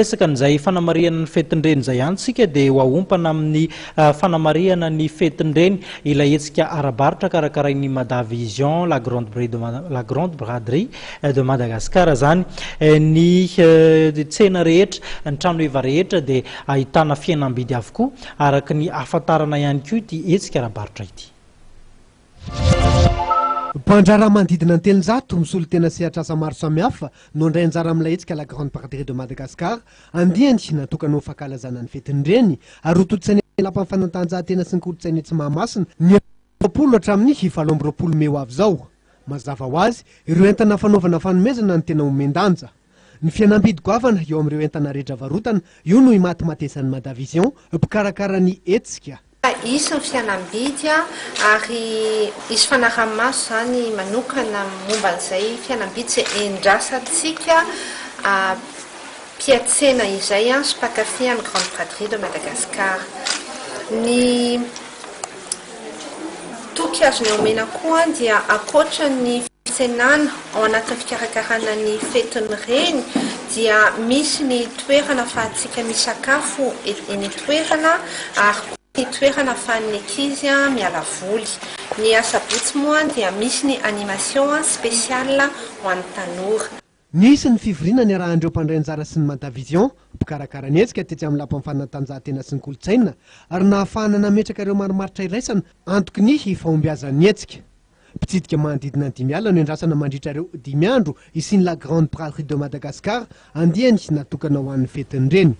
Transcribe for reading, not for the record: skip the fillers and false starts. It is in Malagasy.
resaka n'izay fanamariana ny fetin-dreny izay ihany sika dia hoaompana amin'ny fanamariana ny fetin-dreny ilay hetsika arabaritra karakarain'ny Madavision la grande braderie de Madagascar zany ny tsena rehetra ny trano eva rehetra dia ahitana fihenam-bidy avokoa araka ny ahafantarana ihany koa ity hetsika arabaritra ity. Mpandrara manodidina ny 300 misolo tena sehatr'asa maro samihafa no indray anjara amin'ilay hetsika la grande braderie de Madagascar andiany natokana ho fankalazana ny fetin-dreny ary ho totsaina lampany fanatanjahantena sy ny kolotsaina etsy Mahamasina ny 20 hatramin'ny 7 Meo avy izao. Mazava ho azy ireo entana fanaovana fanomezana ny tena omendanja. Ny fihenam-bidy goavana eo amin'ireo entana rehetra varotana io no imatimatisan'ny Madavision mpikarakara ny hetsika. Isy ny fihenam-bidy ary isy fanaraha-maso zany manokana momba an'izay fihenam-bidy izay endrasantsika mpiatsena izay sy mpakafy amin'ny grande braderie de Madagascar. Ny toky azony omena koa dia akoatra ny fitsenana ao anatin'ny fikarakarana ny fetin-reny dia misy ny toerana ahafahantsika misakafo eny toerana ary ny toerana ahafahan'ny ankizy miala voly. Ny asabotsy moa dia misy ny animation spéciale ho an'ny tanora. Nisy ny fivoriana ny arahandreo mpandray anjara sy ny Madavision mpikarakara ny hetsika tetsy amin'ny lapan'ny fanatanjahantena sy ny kolotsaina ary nahafahana nametraka ireo maromaritra iraisana antoky ny fahombiazan'ny hetsika. Mpitsidika manodidina ny 5 alina no endrasana mandritra ireo 5 andro isiany la grande braderie de Madagascar andiany natokana ho an'ny fetin-dreny.